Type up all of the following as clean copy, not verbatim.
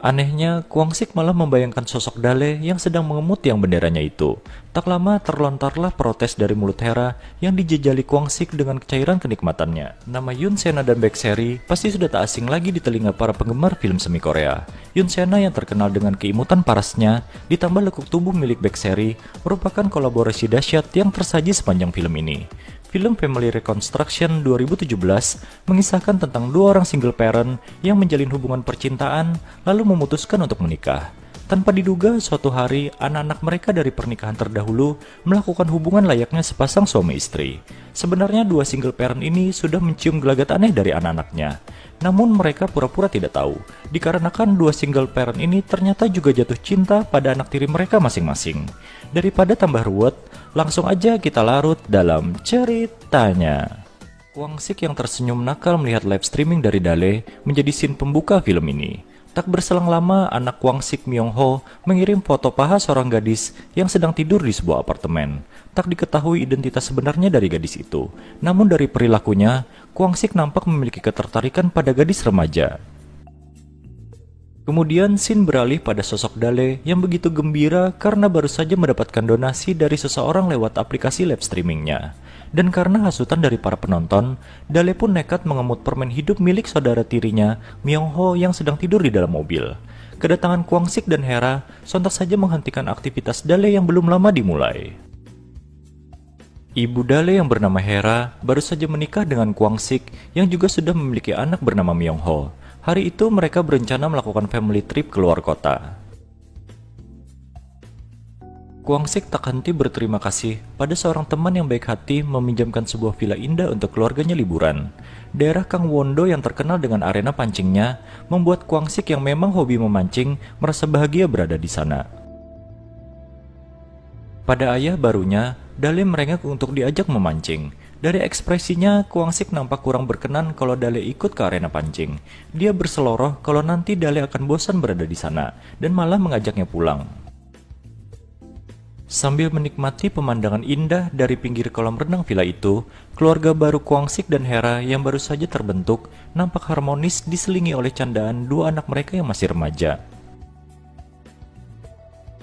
Anehnya, Kwang-sik malah membayangkan sosok Dale yang sedang mengemut yang benderanya itu. Tak lama terlontarlah protes dari mulut Hera yang dijejali Kwang-sik dengan cairan kenikmatannya. Nama Yoon Sena dan Baekhyun pasti sudah tak asing lagi di telinga para penggemar film semi Korea. Yoon Sena yang terkenal dengan keimutan parasnya, ditambah lekuk tubuh milik Baekhyun, merupakan kolaborasi dahsyat yang tersaji sepanjang film ini. Film Family Reconstruction 2017 mengisahkan tentang dua orang single parent yang menjalin hubungan percintaan lalu memutuskan untuk menikah. Tanpa diduga, suatu hari anak-anak mereka dari pernikahan terdahulu melakukan hubungan layaknya sepasang suami istri. Sebenarnya dua single parent ini sudah mencium gelagat aneh dari anak-anaknya. Namun mereka pura-pura tidak tahu, dikarenakan dua single parent ini ternyata juga jatuh cinta pada anak tiri mereka masing-masing. Daripada tambah ruwet, langsung aja kita larut dalam ceritanya. Kwang-sik yang tersenyum nakal melihat live streaming dari Dale menjadi scene pembuka film ini. Tak berselang lama, anak Kwang-sik Myung-ho mengirim foto paha seorang gadis yang sedang tidur di sebuah apartemen. Tak diketahui identitas sebenarnya dari gadis itu. Namun dari perilakunya, Kwang-sik nampak memiliki ketertarikan pada gadis remaja. Kemudian scene beralih pada sosok Dale yang begitu gembira karena baru saja mendapatkan donasi dari seseorang lewat aplikasi live streamingnya. Dan karena hasutan dari para penonton, Dale pun nekat mengemut permen hidup milik saudara tirinya, Myung-ho yang sedang tidur di dalam mobil. Kedatangan Kwang-sik dan Hera sontak saja menghentikan aktivitas Dale yang belum lama dimulai. Ibu Dale yang bernama Hera baru saja menikah dengan Kwang-sik yang juga sudah memiliki anak bernama Myung-ho. Hari itu mereka berencana melakukan family trip ke luar kota. Kwang-sik tak henti berterima kasih pada seorang teman yang baik hati meminjamkan sebuah villa indah untuk keluarganya liburan. Daerah Kangwon-do yang terkenal dengan arena pancingnya membuat Kwang-sik yang memang hobi memancing merasa bahagia berada di sana. Pada ayah barunya, Dale merengek untuk diajak memancing. Dari ekspresinya, Kwang-sik nampak kurang berkenan kalau Dale ikut ke arena pancing. Dia berseloroh kalau nanti Dale akan bosan berada di sana dan malah mengajaknya pulang. Sambil menikmati pemandangan indah dari pinggir kolam renang villa itu, keluarga baru Kwang-sik dan Hera yang baru saja terbentuk nampak harmonis diselingi oleh candaan dua anak mereka yang masih remaja.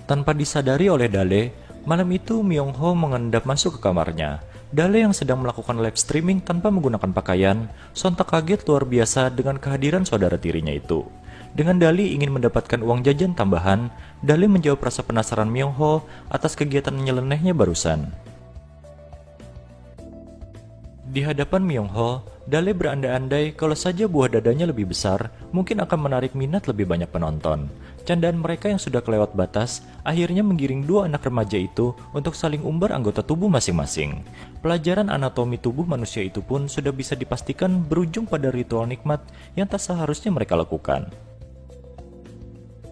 Tanpa disadari oleh Dale, malam itu Myung-ho mengendap masuk ke kamarnya. Dale yang sedang melakukan live streaming tanpa menggunakan pakaian, sontak kaget luar biasa dengan kehadiran saudara tirinya itu. Dengan dalih ingin mendapatkan uang jajan tambahan, Dale menjawab rasa penasaran Myung-ho atas kegiatan nyelenehnya barusan. Di hadapan Myung-ho, Dale berandai-andai kalau saja buah dadanya lebih besar, mungkin akan menarik minat lebih banyak penonton. Candaan mereka yang sudah kelewat batas, akhirnya menggiring dua anak remaja itu untuk saling umbar anggota tubuh masing-masing. Pelajaran anatomi tubuh manusia itu pun sudah bisa dipastikan berujung pada ritual nikmat yang tak seharusnya mereka lakukan.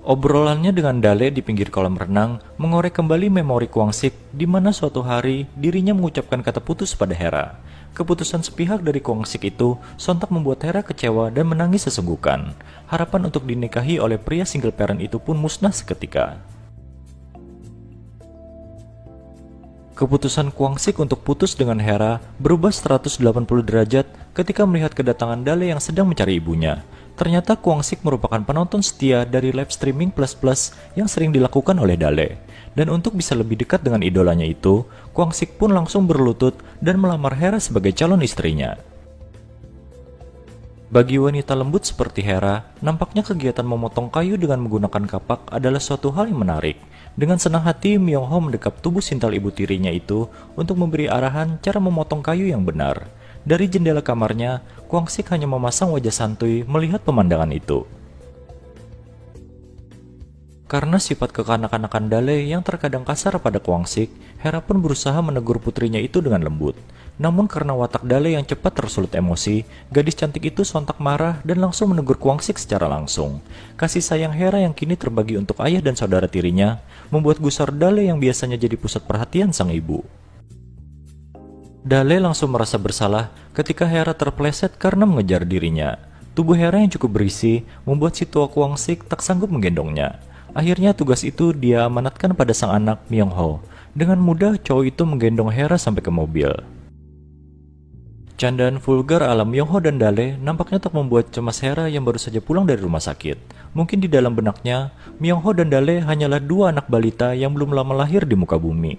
Obrolannya dengan Dale di pinggir kolam renang mengorek kembali memori Kwang-sik di mana suatu hari dirinya mengucapkan kata putus pada Hera. Keputusan sepihak dari Kwang-sik itu sontak membuat Hera kecewa dan menangis sesenggukan. Harapan untuk dinikahi oleh pria single parent itu pun musnah seketika. Keputusan Kwang-sik untuk putus dengan Hera berubah 180 derajat ketika melihat kedatangan Dale yang sedang mencari ibunya. Ternyata Kwang-sik merupakan penonton setia dari live streaming plus-plus yang sering dilakukan oleh Dale. Dan untuk bisa lebih dekat dengan idolanya itu, Kwang-sik pun langsung berlutut dan melamar Hera sebagai calon istrinya. Bagi wanita lembut seperti Hera, nampaknya kegiatan memotong kayu dengan menggunakan kapak adalah suatu hal yang menarik. Dengan senang hati, Myung-ho mendekap tubuh sintal ibu tirinya itu untuk memberi arahan cara memotong kayu yang benar. Dari jendela kamarnya, Kwang-sik hanya memasang wajah santuy melihat pemandangan itu. Karena sifat kekanak-kanakan Dale yang terkadang kasar pada Kwang-sik, Hera pun berusaha menegur putrinya itu dengan lembut. Namun karena watak Dale yang cepat tersulut emosi, gadis cantik itu sontak marah dan langsung menegur Kwang-sik secara langsung. Kasih sayang Hera yang kini terbagi untuk ayah dan saudara tirinya, membuat gusar Dale yang biasanya jadi pusat perhatian sang ibu. Dale langsung merasa bersalah ketika Hera terpeleset karena mengejar dirinya. Tubuh Hera yang cukup berisi membuat si tua Kwang-sik tak sanggup menggendongnya. Akhirnya tugas itu dia amanatkan pada sang anak Myung-ho. Dengan mudah cowok itu menggendong Hera sampai ke mobil. Candaan vulgar ala Myungho dan Dale nampaknya tak membuat cemas Hera yang baru saja pulang dari rumah sakit. Mungkin di dalam benaknya, Myungho dan Dale hanyalah dua anak balita yang belum lama lahir di muka bumi.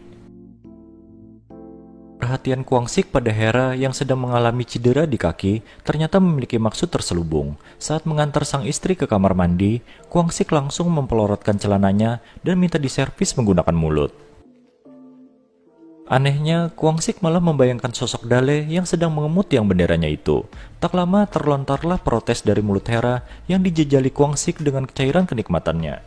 Perhatian Kwang-sik pada Hera yang sedang mengalami cedera di kaki ternyata memiliki maksud terselubung. Saat mengantar sang istri ke kamar mandi, Kwang-sik langsung mempelorotkan celananya dan minta diservis menggunakan mulut. Anehnya, Kwang-sik malah membayangkan sosok Dale yang sedang mengemut tiang benderanya itu. Tak lama terlontarlah protes dari mulut Hera yang dijejali Kwang-sik dengan cairan kenikmatannya.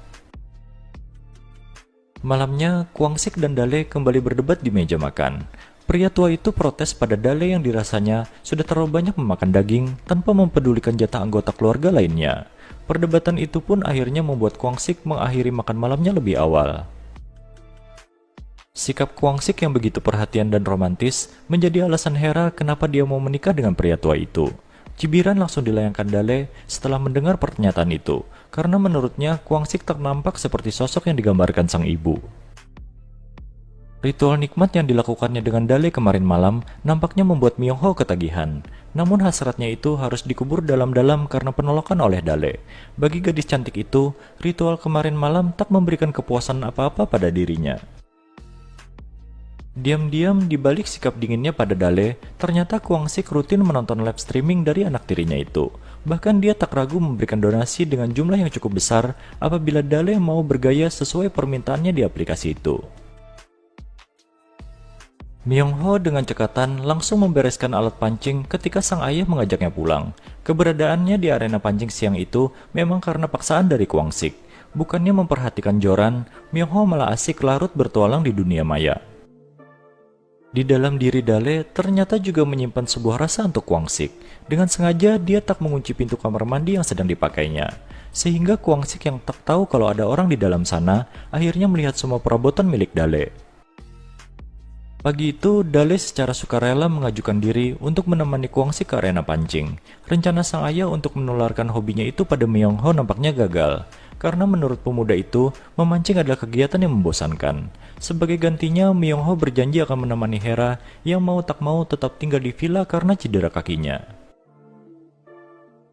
Malamnya, Kwang-sik dan Dale kembali berdebat di meja makan. Pria tua itu protes pada Dale yang dirasanya sudah terlalu banyak memakan daging tanpa mempedulikan jatah anggota keluarga lainnya. Perdebatan itu pun akhirnya membuat Kwang-sik mengakhiri makan malamnya lebih awal. Sikap Kwang-sik yang begitu perhatian dan romantis menjadi alasan Hera kenapa dia mau menikah dengan pria tua itu. Cibiran langsung dilayangkan Dale setelah mendengar pernyataan itu, karena menurutnya Kwang-sik tak nampak seperti sosok yang digambarkan sang ibu. Ritual nikmat yang dilakukannya dengan Dale kemarin malam nampaknya membuat Myungho ketagihan. Namun hasratnya itu harus dikubur dalam-dalam karena penolakan oleh Dale. Bagi gadis cantik itu, ritual kemarin malam tak memberikan kepuasan apa-apa pada dirinya. Diam-diam di balik sikap dinginnya pada Dale, ternyata Kwang-sik rutin menonton live streaming dari anak tirinya itu. Bahkan dia tak ragu memberikan donasi dengan jumlah yang cukup besar apabila Dale mau bergaya sesuai permintaannya di aplikasi itu. Myungho dengan cekatan langsung membereskan alat pancing ketika sang ayah mengajaknya pulang. Keberadaannya di arena pancing siang itu memang karena paksaan dari Kwang-sik. Bukannya memperhatikan joran, Myungho malah asik larut bertualang di dunia maya. Di dalam diri Dale ternyata juga menyimpan sebuah rasa untuk Kwang-sik. Dengan sengaja dia tak mengunci pintu kamar mandi yang sedang dipakainya. Sehingga Kwang-sik yang tak tahu kalau ada orang di dalam sana akhirnya melihat semua perabotan milik Dale. Pagi itu, Dale secara sukarela mengajukan diri untuk menemani Kwang-sik ke arena pancing. Rencana sang ayah untuk menularkan hobinya itu pada Myungho nampaknya gagal, karena menurut pemuda itu, memancing adalah kegiatan yang membosankan. Sebagai gantinya, Myungho berjanji akan menemani Hera yang mau tak mau tetap tinggal di villa karena cedera kakinya.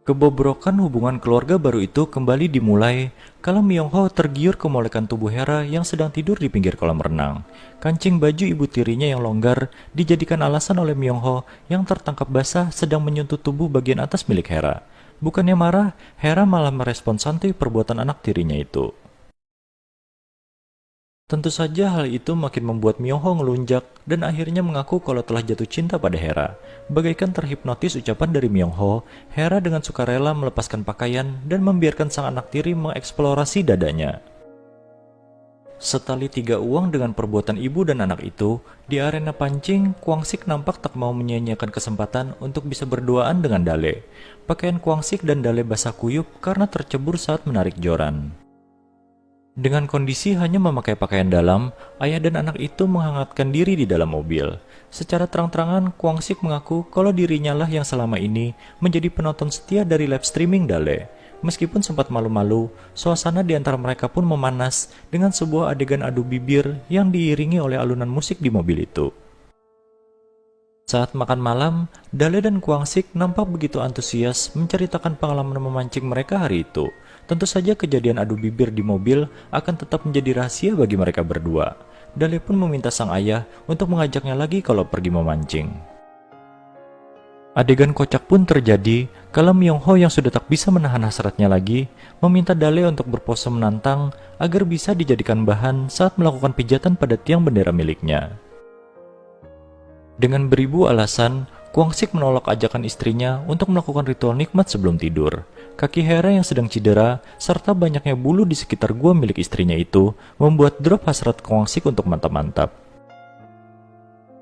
Kebobrokan hubungan keluarga baru itu kembali dimulai kala Myungho tergiur kemolekan tubuh Hera yang sedang tidur di pinggir kolam renang. Kancing baju ibu tirinya yang longgar dijadikan alasan oleh Myungho yang tertangkap basah sedang menyentuh tubuh bagian atas milik Hera. Bukannya marah, Hera malah merespon santai perbuatan anak tirinya itu. Tentu saja hal itu makin membuat Myungho ngelunjak dan akhirnya mengaku kalau telah jatuh cinta pada Hera. Bagaikan terhipnotis ucapan dari Myungho, Hera dengan sukarela melepaskan pakaian dan membiarkan sang anak tiri mengeksplorasi dadanya. Setali 3 uang dengan perbuatan ibu dan anak itu, di arena pancing, Kwang-sik nampak tak mau menyia-nyiakan kesempatan untuk bisa berduaan dengan Dale. Pakaian Kwang-sik dan Dale basah kuyup karena tercebur saat menarik joran. Dengan kondisi hanya memakai pakaian dalam, ayah dan anak itu menghangatkan diri di dalam mobil. Secara terang-terangan, Kwang-sik mengaku kalau dirinya lah yang selama ini menjadi penonton setia dari live streaming Dale. Meskipun sempat malu-malu, suasana di antara mereka pun memanas dengan sebuah adegan adu bibir yang diiringi oleh alunan musik di mobil itu. Saat makan malam, Dale dan Kwang-sik nampak begitu antusias menceritakan pengalaman memancing mereka hari itu. Tentu saja kejadian adu bibir di mobil akan tetap menjadi rahasia bagi mereka berdua. Dale pun meminta sang ayah untuk mengajaknya lagi kalau pergi memancing. Adegan kocak pun terjadi kala Myungho yang sudah tak bisa menahan hasratnya lagi meminta Dale untuk berpose menantang agar bisa dijadikan bahan saat melakukan pijatan pada tiang bendera miliknya. Dengan beribu alasan, Kwang-sik menolak ajakan istrinya untuk melakukan ritual nikmat sebelum tidur. Kaki Hera yang sedang cedera, serta banyaknya bulu di sekitar gua milik istrinya itu, membuat drop hasrat Kwang-sik untuk mantap-mantap.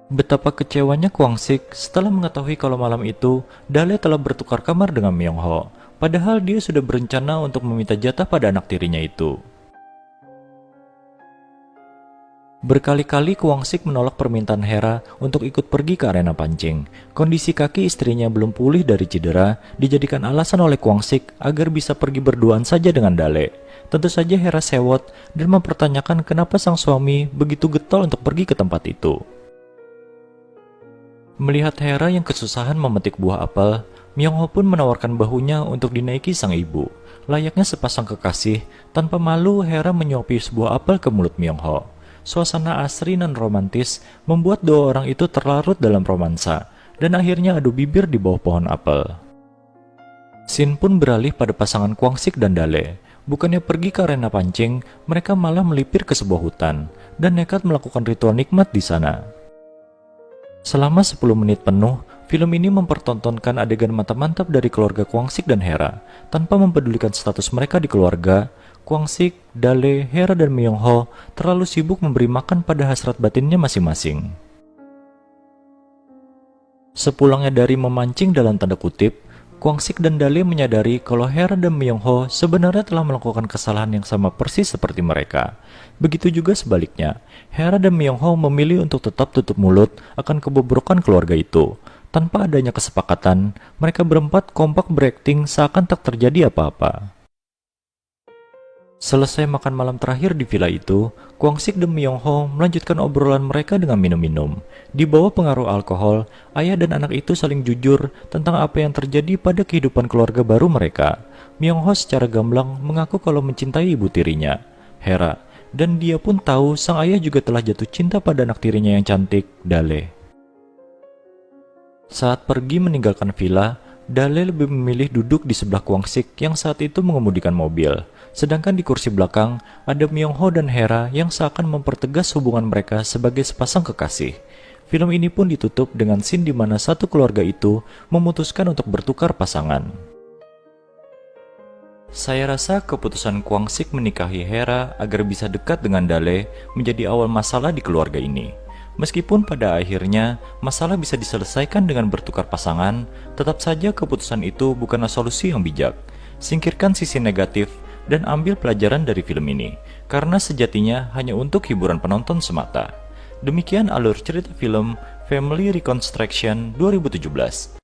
Betapa kecewanya Kwang-sik setelah mengetahui kalau malam itu, Dale telah bertukar kamar dengan Myungho. Padahal dia sudah berencana untuk meminta jatah pada anak tirinya itu. Berkali-kali Kwang-sik menolak permintaan Hera untuk ikut pergi ke arena pancing. Kondisi kaki istrinya belum pulih dari cedera dijadikan alasan oleh Kwang-sik agar bisa pergi berduaan saja dengan Dale. Tentu saja Hera sewot dan mempertanyakan kenapa sang suami begitu getol untuk pergi ke tempat itu. Melihat Hera yang kesusahan memetik buah apel, Myung-ho pun menawarkan bahunya untuk dinaiki sang ibu. Layaknya sepasang kekasih, tanpa malu Hera menyuapi sebuah apel ke mulut Myung-ho. Suasana asri dan romantis membuat dua orang itu terlarut dalam romansa, dan akhirnya adu bibir di bawah pohon apel. Scene pun beralih pada pasangan Kwang-sik dan Dale. Bukannya pergi ke arena pancing, mereka malah melipir ke sebuah hutan, dan nekat melakukan ritual nikmat di sana. Selama 10 menit penuh, film ini mempertontonkan adegan mantap-mantap dari keluarga Kwang-sik dan Hera. Tanpa mempedulikan status mereka di keluarga, Kwang-sik, Dale, Hera, dan Myung-ho terlalu sibuk memberi makan pada hasrat batinnya masing-masing. Sepulangnya dari memancing dalam tanda kutip, Kwang-sik dan Dale menyadari kalau Hera dan Myung-ho sebenarnya telah melakukan kesalahan yang sama persis seperti mereka. Begitu juga sebaliknya, Hera dan Myung-ho memilih untuk tetap tutup mulut akan kebobrokan keluarga itu. Tanpa adanya kesepakatan, mereka berempat kompak berakting seakan tak terjadi apa-apa. Selesai makan malam terakhir di villa itu, Kwang-sik dan Myung-ho melanjutkan obrolan mereka dengan minum-minum. Di bawah pengaruh alkohol, ayah dan anak itu saling jujur tentang apa yang terjadi pada kehidupan keluarga baru mereka. Myung-ho secara gamblang mengaku kalau mencintai ibu tirinya, Hera, dan dia pun tahu sang ayah juga telah jatuh cinta pada anak tirinya yang cantik, Dale. Saat pergi meninggalkan villa, Dale lebih memilih duduk di sebelah Kwang-sik yang saat itu mengemudikan mobil. Sedangkan di kursi belakang, ada Myung-ho dan Hera yang seakan mempertegas hubungan mereka sebagai sepasang kekasih. Film ini pun ditutup dengan scene di mana satu keluarga itu memutuskan untuk bertukar pasangan. Saya rasa keputusan Kwang-sik menikahi Hera agar bisa dekat dengan Dale menjadi awal masalah di keluarga ini. Meskipun pada akhirnya masalah bisa diselesaikan dengan bertukar pasangan, tetap saja keputusan itu bukanlah solusi yang bijak. Singkirkan sisi negatif dan ambil pelajaran dari film ini, karena sejatinya hanya untuk hiburan penonton semata. Demikian alur cerita film Family Reconstruction 2017.